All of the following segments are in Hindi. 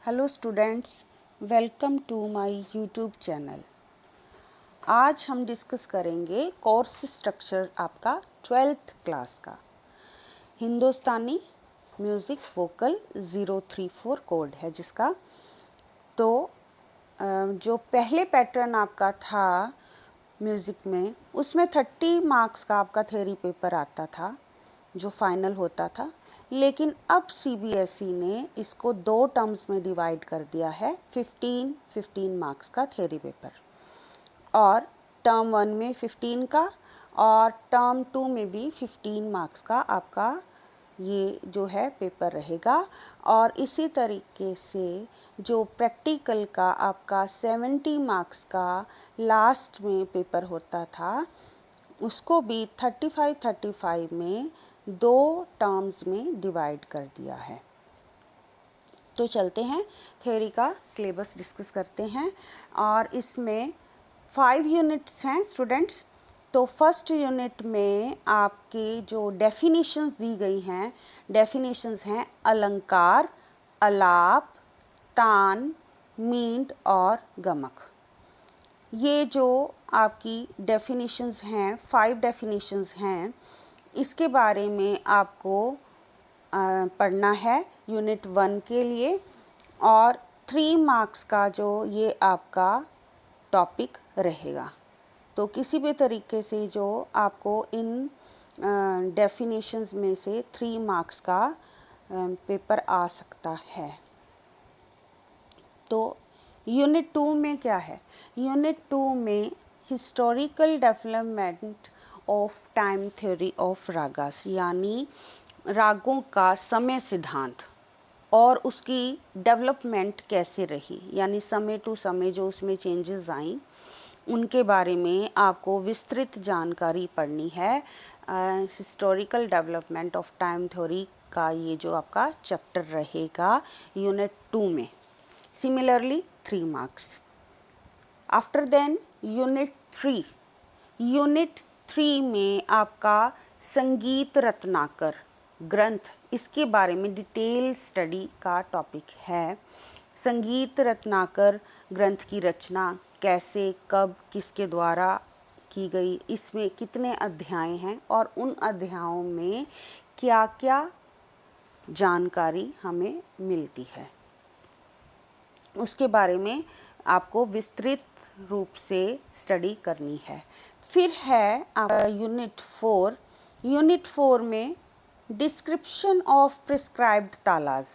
Hello students, welcome to my YouTube channel. आज हम डिस्कस करेंगे कोर्स स्ट्रक्चर आपका 12th क्लास का। हिंदुस्तानी म्यूज़िक वोकल 034 कोड है जिसका। तो जो पहले पैटर्न आपका था म्यूज़िक में, उसमें 30 मार्क्स का आपका थ्योरी पेपर आता था जो फाइनल होता था। लेकिन अब सीबीएसई ने इसको 2 टर्म्स में डिवाइड कर दिया है, 15 मार्क्स का थ्योरी पेपर, और टर्म 1 में 15 का और टर्म 2 में भी 15 मार्क्स का आपका ये जो है पेपर रहेगा। और इसी तरीके से जो प्रैक्टिकल का आपका 70 मार्क्स का लास्ट में पेपर होता था, उसको भी 35 में 2 टर्म्स में डिवाइड कर दिया है। तो चलते हैं थ्योरी का सिलेबस डिस्कस करते हैं। और इसमें 5 यूनिट्स हैं स्टूडेंट्स। तो फर्स्ट यूनिट में आपके जो डेफिनेशंस दी गई हैं, डेफिनेशंस हैं अलंकार, अलाप, तान, मींड और गमक। ये जो आपकी डेफिनेशंस हैं, 5 डेफिनेशंस हैं, इसके बारे में आपको पढ़ना है यूनिट 1 के लिए। और 3 मार्क्स का जो ये आपका टॉपिक रहेगा। तो किसी भी तरीके से जो आपको इन डेफिनेशंस में से 3 मार्क्स का पेपर आ सकता है। तो यूनिट 2 में क्या है? यूनिट 2 में historical development of time theory of ragas, यानी रागों का समय सिद्धांत और उसकी डेवलपमेंट कैसे रही, यानी समय टू समय जो उसमें चेंजेस आई, उनके बारे में आपको विस्तृत जानकारी पढ़नी है। Historical development of time theory का ये जो आपका चैप्टर रहेगा यूनिट 2 में। Similarly 3 marks. After then unit 3 में आपका संगीत रत्नाकर ग्रंथ, इसके बारे में डिटेल स्टडी का टॉपिक है। संगीत रत्नाकर ग्रंथ की रचना कैसे, कब, किसके द्वारा की गई, इसमें कितने अध्याय हैं और उन अध्यायों में क्या क्या जानकारी हमें मिलती है, उसके बारे में आपको विस्तृत रूप से स्टडी करनी है। फिर है आपका यूनिट 4 में डिस्क्रिप्शन ऑफ प्रिस्क्राइब्ड तालाज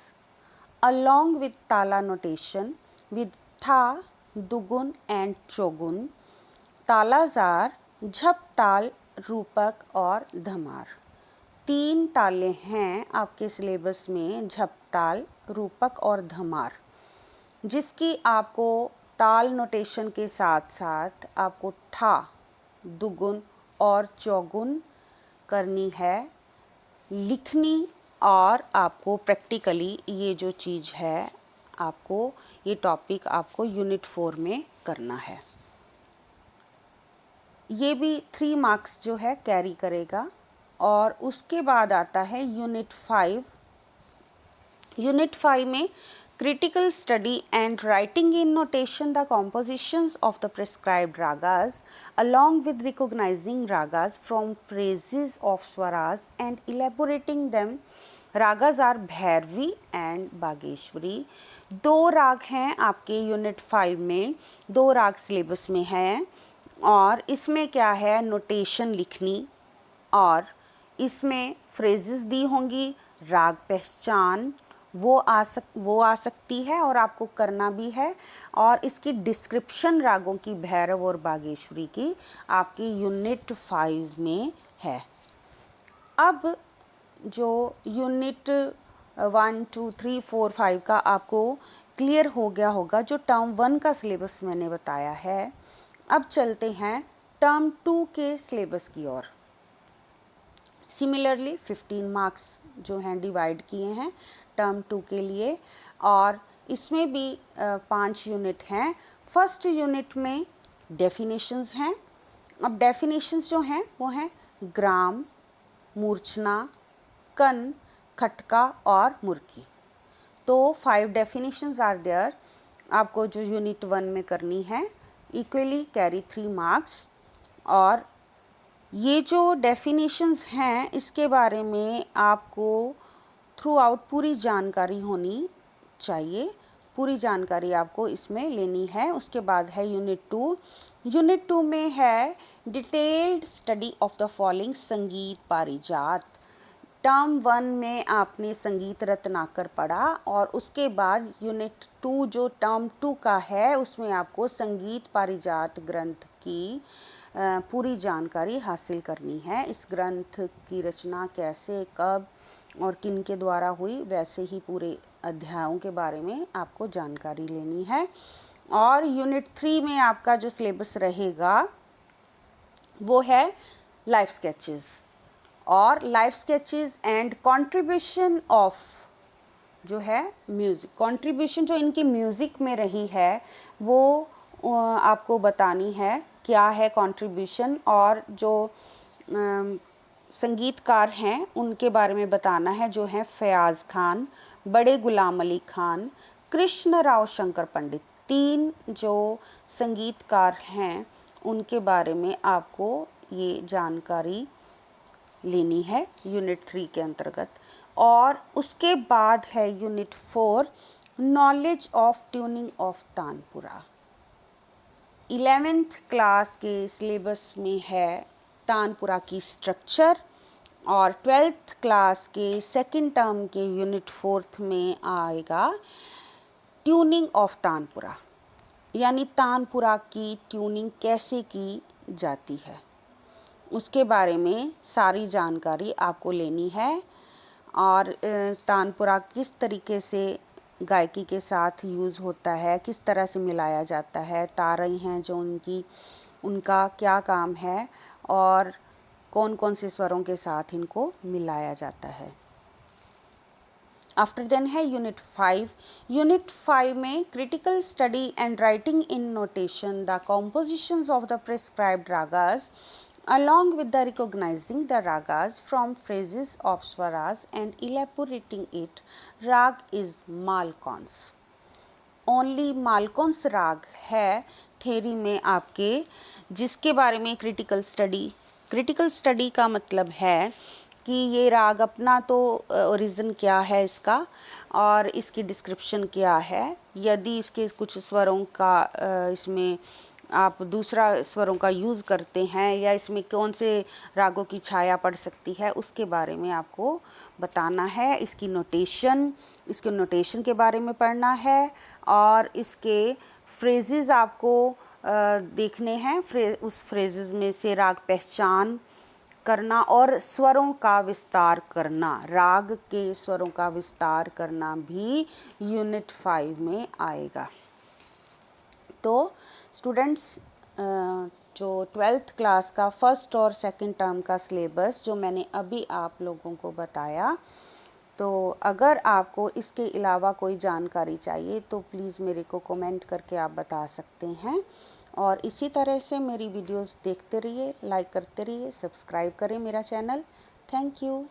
along with ताला नोटेशन with था, दुगुन एंड चौगुन। तालाज आर झप ताल, रूपक और धमार। 3 ताले हैं आपके सिलेबस में, झप ताल, रूपक और धमार, जिसकी आपको ताल नोटेशन के साथ साथ आपको ठा, दुगुन और चौगुन करनी है, लिखनी, और आपको प्रैक्टिकली ये जो चीज़ है, आपको ये टॉपिक आपको यूनिट 4 में करना है। ये भी 3 मार्क्स जो है कैरी करेगा। और उसके बाद आता है यूनिट 5। यूनिट 5 में critical study and writing in notation the compositions of the prescribed ragas along with recognizing ragas from phrases of swaras and elaborating them. Ragas are Bhairavi and Bageshwari. 2 राग हैं आपके यूनिट 5 में, 2 राग सिलेबस में हैं। और इसमें क्या है, नोटेशन लिखनी, और इसमें फ्रेजेस दी होंगी, राग पहचान वो आ सकती है और आपको करना भी है। और इसकी डिस्क्रिप्शन रागों की भैरव और बागेश्वरी की आपकी यूनिट 5 में है। अब जो यूनिट 1, 2, 3, 4, 5 का आपको क्लियर हो गया होगा, जो टर्म 1 का सिलेबस मैंने बताया है। अब चलते हैं टर्म 2 के सिलेबस की ओर। सिमिलरली 15 मार्क्स जो हैं डिवाइड किए हैं टर्म 2 के लिए, और इसमें भी 5 यूनिट हैं। फर्स्ट यूनिट में डेफिनेशंस हैं। अब डेफिनेशंस जो हैं वो हैं ग्राम, मूर्छना, कन, खटका और मुर्की। तो 5 डेफिनेशंस आर देयर, आपको जो यूनिट 1 में करनी है। Equally carry 3 marks. और ये जो डेफिनेशंस हैं इसके बारे में आपको थ्रू आउट पूरी जानकारी होनी चाहिए, पूरी जानकारी आपको इसमें लेनी है। उसके बाद है यूनिट 2। यूनिट 2 में है detailed study of the following संगीत पारिजात। टर्म 1 में आपने संगीत रत्नाकर पढ़ा और उसके बाद यूनिट 2 जो टर्म 2 का है उसमें आपको संगीत पारिजात ग्रंथ की पूरी जानकारी हासिल करनी है। इस ग्रंथ की रचना कैसे, कब और किन के द्वारा हुई, वैसे ही पूरे अध्यायों के बारे में आपको जानकारी लेनी है। और यूनिट 3 में आपका जो सिलेबस रहेगा वो है लाइफ स्केचेस और life sketches and contribution of जो है म्यूज़िक, कंट्रीब्यूशन जो इनकी म्यूज़िक में रही है वो आपको बतानी है क्या है कंट्रीब्यूशन, और जो संगीतकार हैं उनके बारे में बताना है जो हैं फयाज़ खान, बड़े गुलाम अली खान, कृष्ण राव शंकर पंडित। 3 जो संगीतकार हैं उनके बारे में आपको ये जानकारी लेनी है यूनिट 3 के अंतर्गत। और उसके बाद है unit 4 knowledge of tuning of tanpura. 11th class के सिलेबस में है तानपुरा की स्ट्रक्चर और 12th क्लास के सेकंड टर्म के यूनिट 4 में आएगा ट्यूनिंग ऑफ तानपुरा, यानी तानपुरा की ट्यूनिंग कैसे की जाती है उसके बारे में सारी जानकारी आपको लेनी है। और तानपुरा किस तरीके से गायकी के साथ यूज़ होता है, किस तरह से मिलाया जाता है, तारें हैं जो उनका क्या काम है और कौन कौन से स्वरों के साथ इनको मिलाया जाता है। आफ्टर देन है यूनिट 5। यूनिट 5 में critical study and writing in notation the compositions of the prescribed ragas along with the recognizing the ragas from phrases of swaras and elaborating it. Rag is Malkons. Only Malkons राग है थेरी में आपके, जिसके बारे में क्रिटिकल स्टडी का मतलब है कि ये राग अपना तो ओरिजिन क्या है इसका और इसकी डिस्क्रिप्शन क्या है, यदि इसके कुछ स्वरों का इसमें आप दूसरा स्वरों का यूज़ करते हैं या इसमें कौन से रागों की छाया पड़ सकती है उसके बारे में आपको बताना है। इसके नोटेशन के बारे में पढ़ना है और इसके फ्रेजेस आपको देखने हैं, उस फ्रेजेस में से राग पहचान करना और स्वरों का विस्तार करना, राग के स्वरों का विस्तार करना भी यूनिट 5 में आएगा। तो स्टूडेंट्स जो 12th क्लास का फर्स्ट और सेकंड टर्म का सिलेबस जो मैंने अभी आप लोगों को बताया, तो अगर आपको इसके अलावा कोई जानकारी चाहिए तो प्लीज़ मेरे को कमेंट करके आप बता सकते हैं। और इसी तरह से मेरी वीडियोस देखते रहिए, लाइक करते रहिए, सब्सक्राइब करें मेरा चैनल। Thank you.